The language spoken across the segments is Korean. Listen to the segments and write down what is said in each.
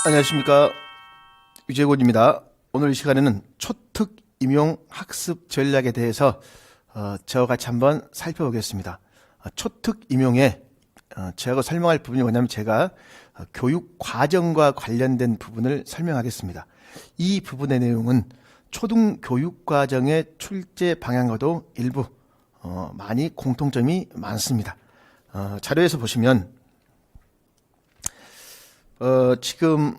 안녕하십니까, 유재곤입니다. 오늘 이 시간에는 초특 임용 학습 전략에 대해서 저와 같이 한번 살펴보겠습니다. 초특 임용에 제가 설명할 부분이 뭐냐면 제가 교육 과정과 관련된 부분을 설명하겠습니다. 이 부분의 내용은 초등 교육 과정의 출제 방향과도 일부 많이 공통점이 많습니다. 자료에서 보시면 지금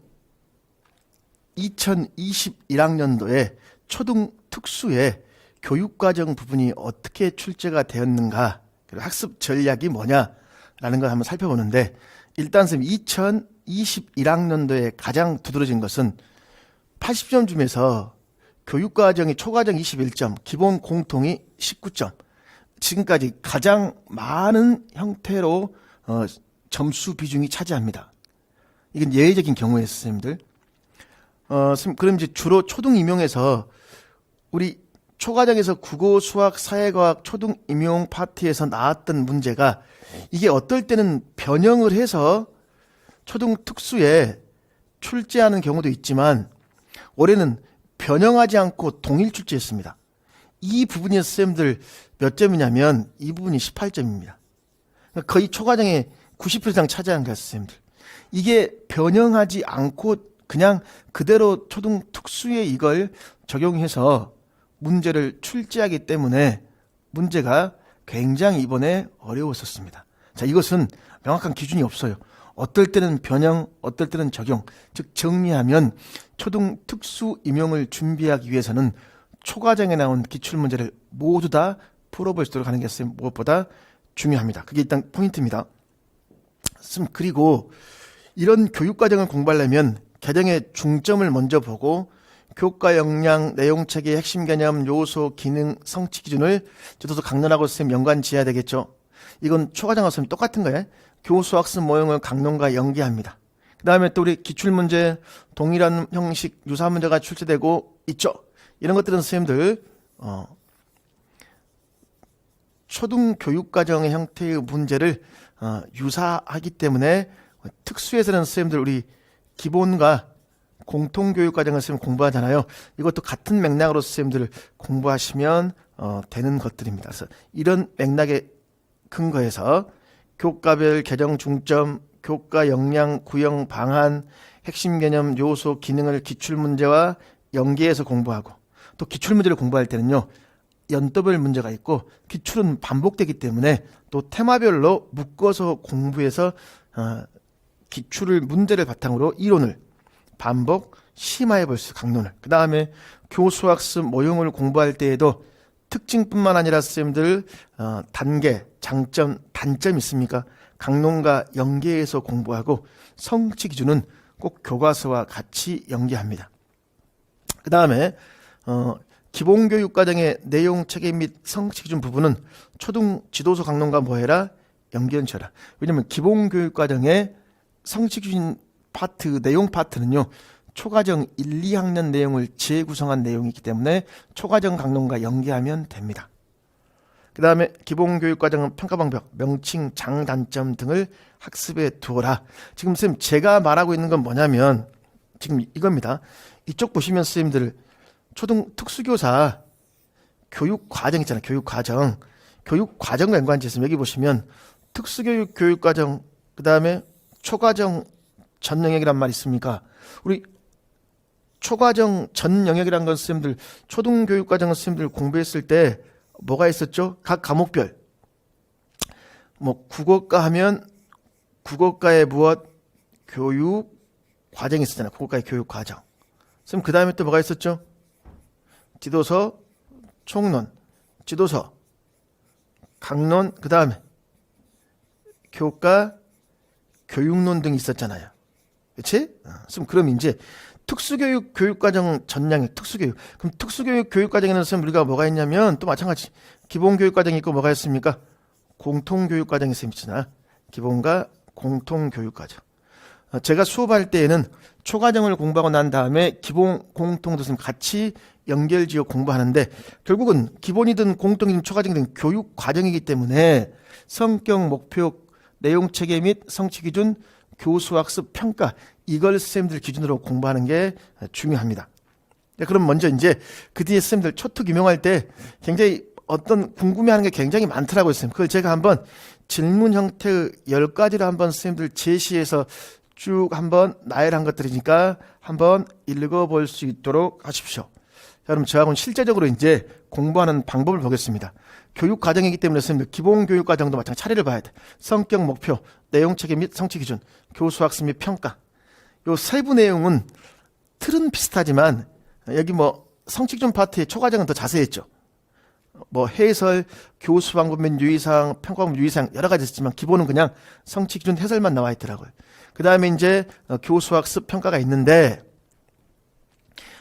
2021학년도에 초등 특수의 교육과정 부분이 어떻게 출제가 되었는가, 그리고 학습 전략이 뭐냐라는 걸 한번 살펴보는데, 일단 2021학년도에 가장 두드러진 것은 80점 중에서 교육과정이 초과정 21점, 기본 공통이 19점, 지금까지 가장 많은 형태로 점수 비중이 차지합니다. 이건 예외적인 경우에 선생님들. 그럼 이제 주로 초등 임용에서 우리 초과정에서 국어, 수학, 사회과학 초등 임용 파트에서 나왔던 문제가 이게 어떨 때는 변형을 해서 초등 특수에 출제하는 경우도 있지만 올해는 변형하지 않고 동일 출제했습니다. 이 부분이 선생님들 몇 점이냐면 이 부분이 18점입니다. 거의 초과정의 90% 이상 차지한 거예요, 선생님들. 이게 변형하지 않고 그냥 그대로 초등 특수에 이걸 적용해서 문제를 출제하기 때문에 문제가 굉장히 이번에 어려웠었습니다. 자, 이것은 명확한 기준이 없어요. 어떨 때는 변형, 어떨 때는 적용. 즉 정리하면 초등 특수 임용을 준비하기 위해서는 초과정에 나온 기출문제를 모두 다 풀어볼 수 있도록 하는 게 무엇보다 중요합니다. 그게 일단 포인트입니다. 그리고 이런 교육과정을 공부하려면 개정의 중점을 먼저 보고 교과 역량, 내용체계, 핵심 개념, 요소, 기능, 성취 기준을 지도서 강론하고 선생님 연관 지어야 되겠죠. 이건 초과정과 선생님 똑같은 거예요. 교수 학습 모형을 강론과 연계합니다. 그 다음에 또 우리 기출문제, 동일한 형식, 유사한 문제가 출제되고 있죠. 이런 것들은 선생님들 초등 교육과정의 형태의 문제를 유사하기 때문에 특수에서는 선생님들 우리 기본과 공통교육과정을 선생님 공부하잖아요. 이것도 같은 맥락으로 선생님들 공부하시면 되는 것들입니다. 그래서 이런 맥락에 근거해서 교과별 개정 중점, 교과 역량, 구형, 방안, 핵심 개념, 요소, 기능을 기출문제와 연계해서 공부하고, 또 기출문제를 공부할 때는요, 연도별 문제가 있고 기출은 반복되기 때문에 또 테마별로 묶어서 공부해서 기출을 문제를 바탕으로 이론을 반복 심화해 볼 수, 강론을. 그 다음에 교수학습 모형을 공부할 때에도 특징뿐만 아니라 선생님들 단계, 장점, 단점 있습니까? 강론과 연계해서 공부하고 성취 기준은 꼭 교과서와 같이 연계합니다. 그 다음에 기본교육과정의 내용 체계 및 성취 기준 부분은 초등 지도서 강론과 뭐해라? 연결지어라. 왜냐하면 기본교육과정의 성취 기준 파트, 내용 파트는요, 초과정 1, 2학년 내용을 재구성한 내용이기 때문에 초과정 강론과 연계하면 됩니다. 그 다음에 기본교육과정은 평가방법, 명칭, 장단점 등을 학습에 두어라. 지금 선생님 제가 말하고 있는 건 뭐냐면 지금 이겁니다. 이쪽 보시면 선생님들 초등 특수교사 교육과정 있잖아요. 교육과정과 연관지어서 여기 보시면 특수교육 교육과정, 그 다음에 초과정 전 영역이란 말 있습니까? 우리 초과정 전 영역이란 건 선생님들 초등교육과정 선생님들 공부했을 때 뭐가 있었죠? 각 과목별 뭐 국어과 하면 국어과의 무엇 교육 과정이 있었잖아요. 국어과의 교육 과정. 선생님 그 다음에 또 뭐가 있었죠? 지도서, 총론, 지도서, 강론, 그 다음에 교과, 교육론 등이 있었잖아요. 그렇지? 그럼 이제 특수교육 교육과정 전량의 특수교육. 그럼 특수교육 교육과정에는 선생님 우리가 뭐가 있냐면 또 마찬가지 기본교육과정이 있고 뭐가 있습니까? 공통교육과정이 있잖아. 기본과 공통교육과정. 제가 수업할 때에는 초과정을 공부하고 난 다음에 기본 공통도 같이 연결지어 공부하는데 결국은 기본이든 공통이든 초과정이든 교육 과정이기 때문에 성격, 목표, 내용 체계 및 성취 기준, 교수 학습 평가 이걸 선생님들 기준으로 공부하는 게 중요합니다. 그럼 먼저 이제 그 뒤에 선생님들 초특 임용할 때 굉장히 어떤 궁금해하는 게 굉장히 많더라고요, 선생님. 그걸 제가 한번 질문 형태의 10가지로 한번 선생님들 제시해서 쭉 한번 나열한 것들이니까 한번 읽어볼 수 있도록 하십시오. 자, 그럼 저하고는 실제적으로 이제 공부하는 방법을 보겠습니다. 교육 과정이기 때문에 선생님들 기본 교육 과정도 마찬가지 차례를 봐야 돼. 성격, 목표, 내용 체계 및 성취 기준, 교수 학습 및 평가. 요 세부 내용은 틀은 비슷하지만 여기 뭐 성취 기준 파트의 초과정은 더 자세했죠. 뭐 해설, 교수 방법 및 유의사항, 평가 방법 유의사항 여러 가지 있지만 기본은 그냥 성취 기준 해설만 나와 있더라고요. 그 다음에 이제 교수 학습 평가가 있는데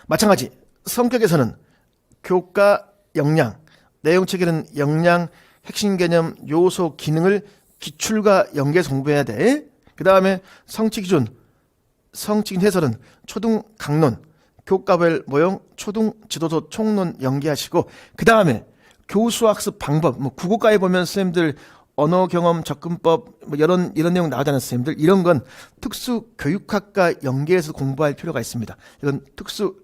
마찬가지 성격에서는 교과 역량, 내용 체계는 역량, 핵심 개념, 요소, 기능을 기출과 연계해서 공부해야 돼. 그 다음에 성취 기준 해설은 초등 강론, 교과별 모형, 초등 지도서 총론 연계하시고 그 다음에 교수학습 방법, 뭐 국어과에 보면 선생님들 언어 경험 접근법 뭐 이런 내용 나오잖아요, 선생님들. 이런 건 특수 교육학과 연계해서 공부할 필요가 있습니다. 이건 특수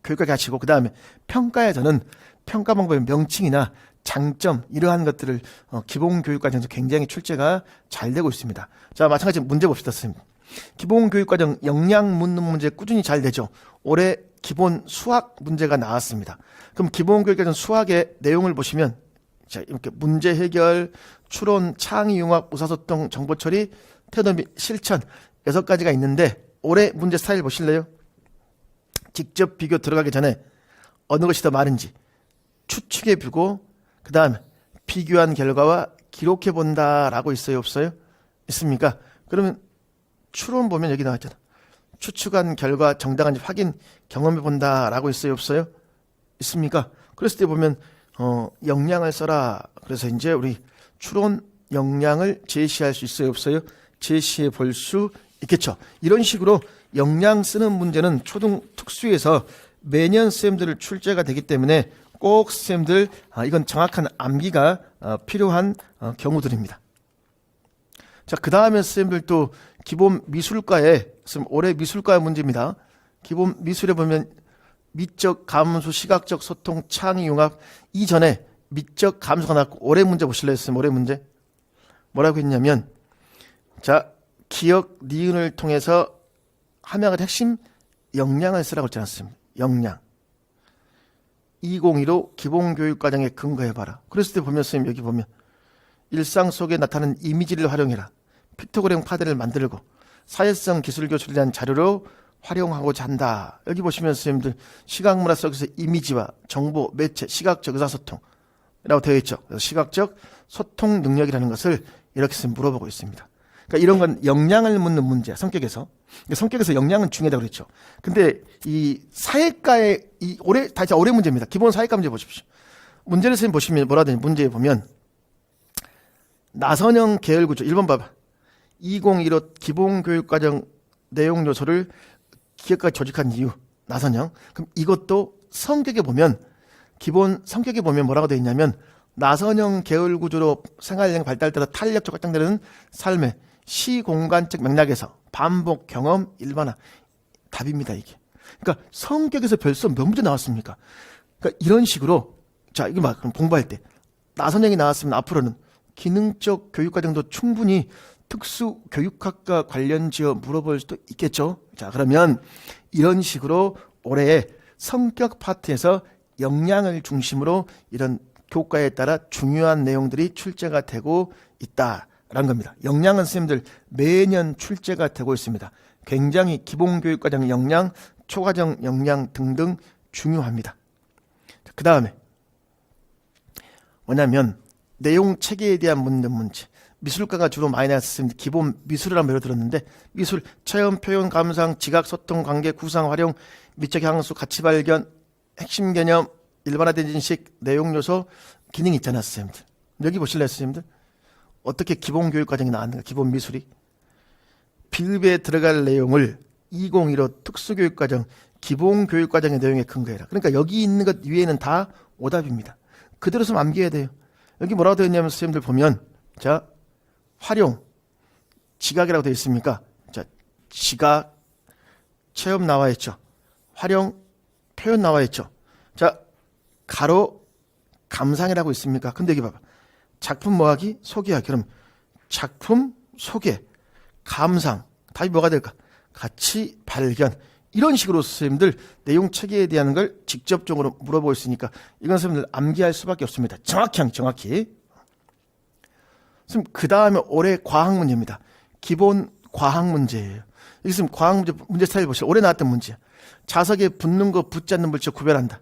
교육학과 하시고 그 다음에 평가에서는 평가 방법의 명칭이나 장점 이러한 것들을 기본 교육 과정에서 굉장히 출제가 잘 되고 있습니다. 자, 마찬가지로 문제 봅시다, 선생님. 기본 교육 과정 역량 묻는 문제 꾸준히 잘 되죠. 올해 기본 수학 문제가 나왔습니다. 그럼 기본 교육 과정 수학의 내용을 보시면 자, 이렇게 문제 해결, 추론, 창의 융합, 의사소통, 정보 처리, 태도 및 실천 6가지가 있는데 올해 문제 스타일 보실래요? 직접 비교 들어가기 전에 어느 것이 더 많은지 추측해 보고 그 다음에 비교한 결과와 기록해 본다라고 있어요, 없어요? 있습니까? 그러면 추론 보면 여기 나왔잖아. 추측한 결과 정당한지 확인 경험해 본다라고 있어요, 없어요? 있습니까? 그랬을 때 보면 역량을 써라. 그래서 이제 우리 추론 역량을 제시할 수 있어요, 없어요? 제시해 볼 수 있겠죠. 이런 식으로 역량 쓰는 문제는 초등 특수에서 매년 쌤들 출제가 되기 때문에 꼭 쌤들 이건 정확한 암기가 필요한 경우들입니다. 자, 그 다음에 쌤들 또 기본 미술과에 올해 미술과 문제입니다. 기본 미술에 보면 미적 감수, 시각적 소통, 창의 융합 이전에 미적 감수가 나왔고 올해 문제 보실래요, 쌤? 올해 문제 뭐라고 했냐면 자, 기억, 니은을 통해서 함양의 핵심 역량을 쓰라고 했지 않습니까? 역량. 2015 기본교육과정에 근거해봐라. 그랬을 때 보면 선생님 여기 보면 일상 속에 나타나는 이미지를 활용해라. 픽토그램 파드를 만들고 사회성 기술 교수를 위한 자료로 활용하고자 한다. 여기 보시면 선생님들 시각문화 속에서 이미지와 정보, 매체, 시각적 의사소통이라고 되어 있죠. 그래서 시각적 소통 능력이라는 것을 이렇게 물어보고 있습니다. 그러니까 이런 건 역량을 묻는 문제, 성격에서. 성격에서 역량은 중요하다고 그랬죠. 근데 이 사회과의 다시 올해 문제입니다. 기본 사회과 문제 보십시오. 문제를 선생님 보시면 뭐라 되냐, 문제에 보면 나선형 계열 구조 1번 봐봐. 2015 기본교육과정 내용 요소를 기획과 조직한 이유, 나선형. 그럼 이것도 성격에 보면 기본 성격에 보면 뭐라고 되어 있냐면 나선형 계열 구조로 생활력 발달 따라 탄력적 확장되는 삶의 시공간적 맥락에서 반복 경험 일반화 답입니다, 이게. 그러니까 성격에서 벌써 몇 문제 나왔습니까? 그러니까 이런 식으로 자, 이거 막 공부할 때 나선형이 나왔으면 앞으로는 기능적 교육 과정도 충분히 특수 교육학과 관련 지어 물어볼 수도 있겠죠. 자, 그러면 이런 식으로 올해 성격 파트에서 역량을 중심으로 이런 교과에 따라 중요한 내용들이 출제가 되고 있다라는 겁니다. 역량은 선생님들 매년 출제가 되고 있습니다. 굉장히 기본교육과정 역량, 초과정 역량 등등 중요합니다. 그 다음에 뭐냐면 내용 체계에 대한 묻는 문제. 미술과가 주로 많이 나왔습니다. 기본 미술이라는 예를 들었는데 미술, 체험, 표현, 감상, 지각, 소통, 관계, 구상, 활용, 미적 향수, 가치 발견, 핵심 개념, 일반화된 인식, 내용 요소, 기능 있잖아요, 선생님들. 여기 보실래요, 선생님들? 어떻게 기본 교육 과정이 나왔는가, 기본 미술이. 비읍에 들어갈 내용을 2015 특수교육 과정, 기본 교육 과정의 내용에 근거해라. 그러니까 여기 있는 것 위에는 다 오답입니다. 그대로 좀 암기해야 돼요. 여기 뭐라고 되어 있냐면 선생님들 보면 자, 활용, 지각이라고 되어 있습니까? 자, 지각, 체험 나와 있죠. 활용, 표현 나와 있죠. 자, 가로, 감상이라고 있습니까? 근데 여기 봐봐. 작품 뭐하기? 소개하기. 그럼 작품, 소개, 감상. 답이 뭐가 될까? 같이 발견. 이런 식으로 선생님들 내용 체계에 대한 걸 직접적으로 물어볼 수 있으니까 이건 선생님들 암기할 수밖에 없습니다. 정확히. 선생님, 그 다음에 올해 과학 문제입니다. 기본 과학 문제예요. 여기 있으면 과학 문제 스타일 보시죠. 올해 나왔던 문제. 자석에 붙는 거 붙지 않는 물질 구별한다.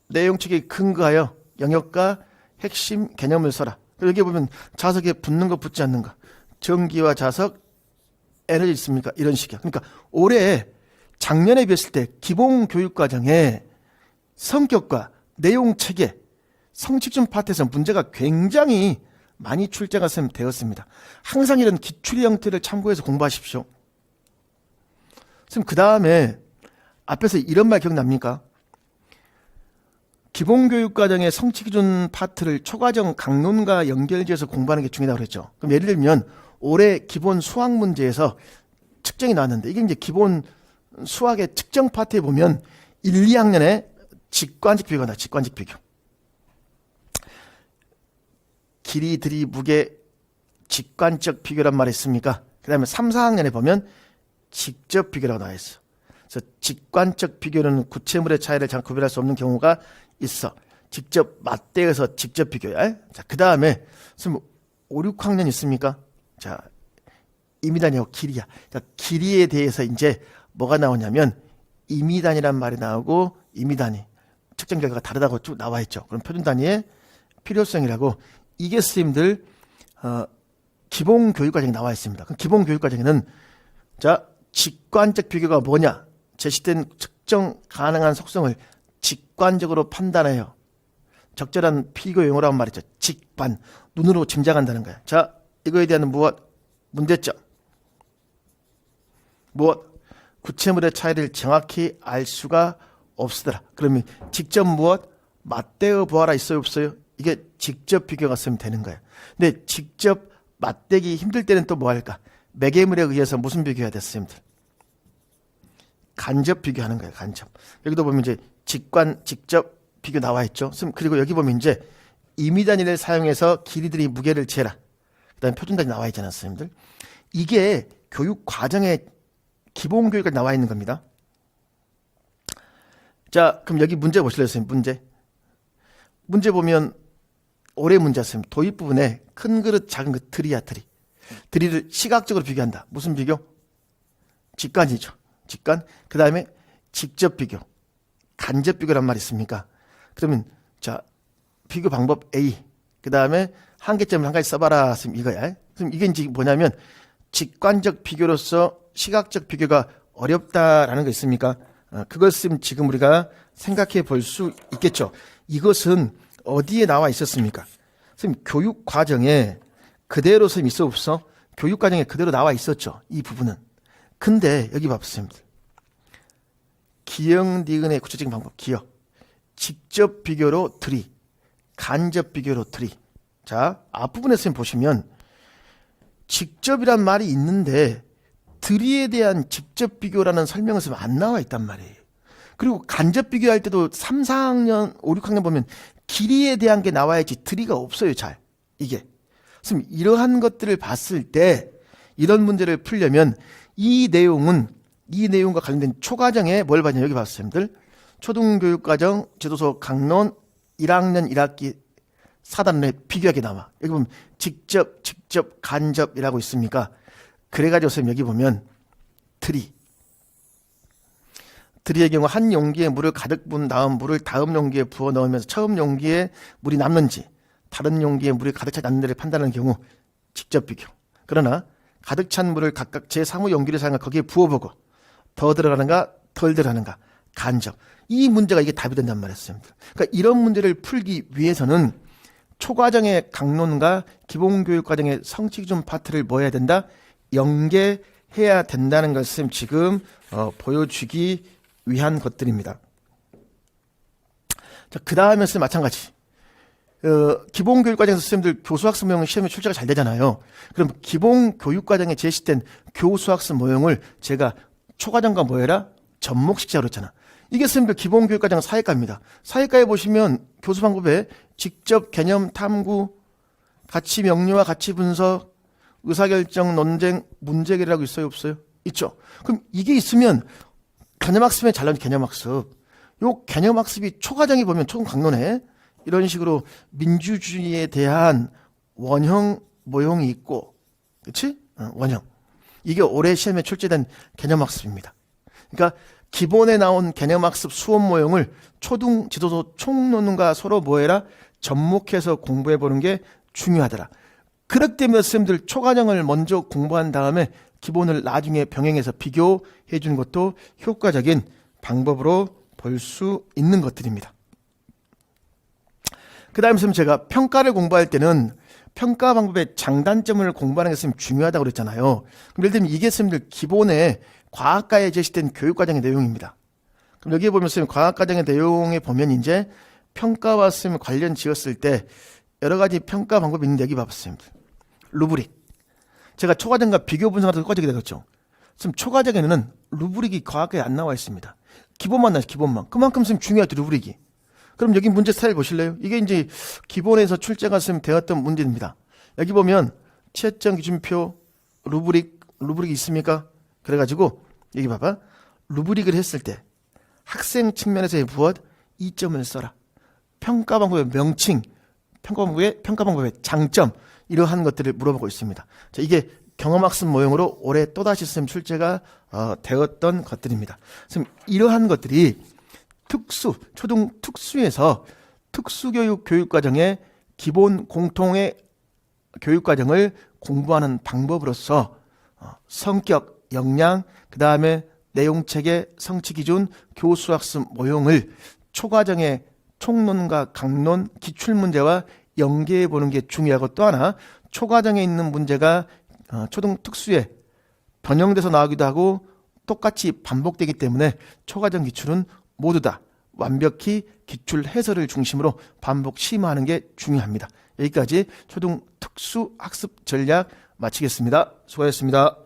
내용 체계에 근거하여 영역과 핵심 개념을 써라. 여기 보면 자석에 붙는 거 붙지 않는 거. 전기와 자석, 에너지 있습니까? 이런 식이야. 그러니까 올해 작년에 비했을 때 기본 교육 과정에 성격과 내용 체계, 성취점 파트에서 문제가 굉장히 많이 출제가 되었습니다. 항상 이런 기출의 형태를 참고해서 공부하십시오. 선생님, 그 다음에 앞에서 이런 말 기억납니까? 기본교육과정의 성취기준 파트를 초과정 강론과 연결지어서 공부하는 게 중요하다고 그랬죠. 그럼 예를 들면 올해 기본 수학 문제에서 측정이 나왔는데 이게 이제 기본 수학의 측정 파트에 보면 1, 2학년에 직관적 비교가 나와요. 직관적 비교. 길이, 들이, 무게, 직관적 비교란 말이 있습니까? 그 다음에 3, 4학년에 보면 직접 비교라고 나와 있어. 그래서 직관적 비교는 구체물의 차이를 잘 구별할 수 없는 경우가 있어. 직접 맞대어서 직접 비교야. 자, 그 다음에 5, 6학년 있습니까? 자, 임의단이하고 길이야. 자, 길이에 대해서 이제 뭐가 나오냐면 임의단이란 말이 나오고 임의단위 측정 결과가 다르다고 쭉 나와 있죠. 그럼 표준 단위의 필요성이라고 이게 선생님들 기본 교육 과정에 나와 있습니다. 그럼 기본 교육 과정에는 자, 직관적 비교가 뭐냐? 제시된 측정 가능한 속성을 직관적으로 판단해요. 적절한 비교 용어라는 말이죠. 직관, 눈으로 짐작한다는 거야. 자, 이거에 대한 무엇? 문제점. 무엇? 구체물의 차이를 정확히 알 수가 없으더라. 그러면 직접 무엇? 맞대어 보아라 있어요, 없어요? 이게 직접 비교가 쓰면 되는 거예요. 근데 직접 맞대기 힘들 때는 또 뭐 할까? 매개물에 의해서 무슨 비교해야 됐어요, 선생님들? 간접 비교하는 거예요, 간접. 여기도 보면 이제 직접 비교 나와 있죠. 그리고 여기 보면 이제 임의단위를 사용해서 길이들이 무게를 재라. 그 다음에 표준단위 나와 있잖아요, 선생님들. 이게 교육 과정에 기본 교육에 나와 있는 겁니다. 자, 그럼 여기 문제 보실래요, 선생님? 문제 보면 올해 문제 선생님 도입 부분에 큰 그릇, 작은 그릇, 트리야, 트리. 트리를 시각적으로 비교한다. 무슨 비교? 직관이죠. 직관. 그 다음에 직접 비교. 간접 비교란 말이 있습니까? 그러면 자, 비교 방법 A. 그 다음에 한계점을 한 가지 써봐라. 선생님 이거야. 그럼 이게 이제 뭐냐면 직관적 비교로서 시각적 비교가 어렵다라는 거 있습니까? 그것은 지금 우리가 생각해 볼 수 있겠죠. 이것은 어디에 나와 있었습니까? 선생님 교육 과정에 그대로 선생님 있어 없어? 교육 과정에 그대로 나와 있었죠. 이 부분은. 근데 여기 봐보세요. 기역, 니은의 구체적인 방법. 기역. 직접 비교로 들이. 간접 비교로 들이. 자, 앞부분에 선생님 보시면 직접이란 말이 있는데 들이에 대한 직접 비교라는 설명은 안 나와 있단 말이에요. 그리고 간접 비교할 때도 3, 4학년, 5, 6학년 보면 길이에 대한 게 나와야지 들이가 없어요, 잘. 이게. 선생님, 이러한 것들을 봤을 때 이런 문제를 풀려면 이 내용과 관련된 초과정에 뭘 봤냐, 여기 봤어요, 선생님들. 초등교육과정 지도서 강론 1학년 1학기 4단원에 비교하게 나와. 여기 보면 직접, 간접이라고 있습니까? 그래가지고 선생님 여기 보면 들이의 경우 한 용기에 물을 가득 부은 다음 물을 다음 용기에 부어 넣으면서 처음 용기에 물이 남는지 다른 용기에 물이 가득 차지 않는지를 판단하는 경우 직접 비교. 그러나 가득 찬 물을 각각 제3의 용기를 사용해 거기에 부어보고 더 들어가는가 덜 들어가는가 간접. 이 문제가 이게 답이 된단 말이었습니다. 그러니까 이런 문제를 풀기 위해서는 초과정의 강론과 기본교육과정의 성취기준 파트를 뭐 해야 된다? 연계해야 된다는 것을 지금 보여주기 위한 것들입니다. 자, 그 다음에 마찬가지. 기본교육과정에서 선생님들 교수학습 모형 시험에 출제가 잘 되잖아요. 그럼 기본교육과정에 제시된 교수학습 모형을 제가 초과정과 뭐 해라? 접목식자로 했잖아. 이게 선생님들 기본교육과정 사회과입니다. 사회과에 보시면 교수 방법에 직접 개념 탐구, 가치 명료화, 가치 분석, 의사결정, 논쟁, 문제개라고 있어요, 없어요? 있죠. 그럼 이게 있으면 개념학습에 잘 나오는 개념학습. 요 개념학습이 초과정에 보면 초등 강론에 이런 식으로 민주주의에 대한 원형 모형이 있고, 그렇지? 원형. 이게 올해 시험에 출제된 개념학습입니다. 그러니까 기본에 나온 개념학습 수업 모형을 초등 지도서 총론과 서로 뭐해라? 접목해서 공부해보는 게 중요하더라. 그렇기 때문에 선생님들 초과정을 먼저 공부한 다음에 기본을 나중에 병행해서 비교해 주는 것도 효과적인 방법으로 볼 수 있는 것들입니다. 그 다음에 선생님 제가 평가를 공부할 때는 평가 방법의 장단점을 공부하는 게 선생님 중요하다고 그랬잖아요. 그럼 예를 들면 이게 선생님들 기본에 과학과에 제시된 교육과정의 내용입니다. 그럼 여기에 보면 선생님 과학과정의 내용에 보면 이제 평가와 선생님 관련 지었을 때 여러 가지 평가 방법이 있는데 여기 봐보세요. 루브릭. 제가 초과정과 비교 분석하면서 효과적이 되겠죠. 지금 초과정에는 루브릭이 과학과에 안 나와 있습니다. 기본만 나와요, 기본만. 그만큼 선생님 중요하죠, 루브릭이. 그럼 여기 문제 스타일 보실래요? 이게 이제 기본에서 출제가 선생님 되었던 문제입니다. 여기 보면 채점 기준표, 루브릭이 있습니까? 그래가지고 여기 봐봐. 루브릭을 했을 때 학생 측면에서의 무엇? 이점을 써라. 평가 방법의 명칭, 평가 방법의 장점, 이러한 것들을 물어보고 있습니다. 자, 이게 경험학습 모형으로 올해 또다시 선생님 출제가 되었던 것들입니다. 선생님, 이러한 것들이 초등 특수에서 특수교육 교육과정의 기본 공통의 교육과정을 공부하는 방법으로서 성격, 역량, 그 다음에 내용체계, 성취기준, 교수학습 모형을 초과정의 총론과 강론, 기출문제와 연계해 보는 게 중요하고 또 하나 초과정에 있는 문제가 초등 특수에 변형돼서 나오기도 하고 똑같이 반복되기 때문에 초과정 기출은 모두 다 완벽히 기출 해설을 중심으로 반복 심화하는 게 중요합니다. 여기까지 초등 특수 학습 전략 마치겠습니다. 수고하셨습니다.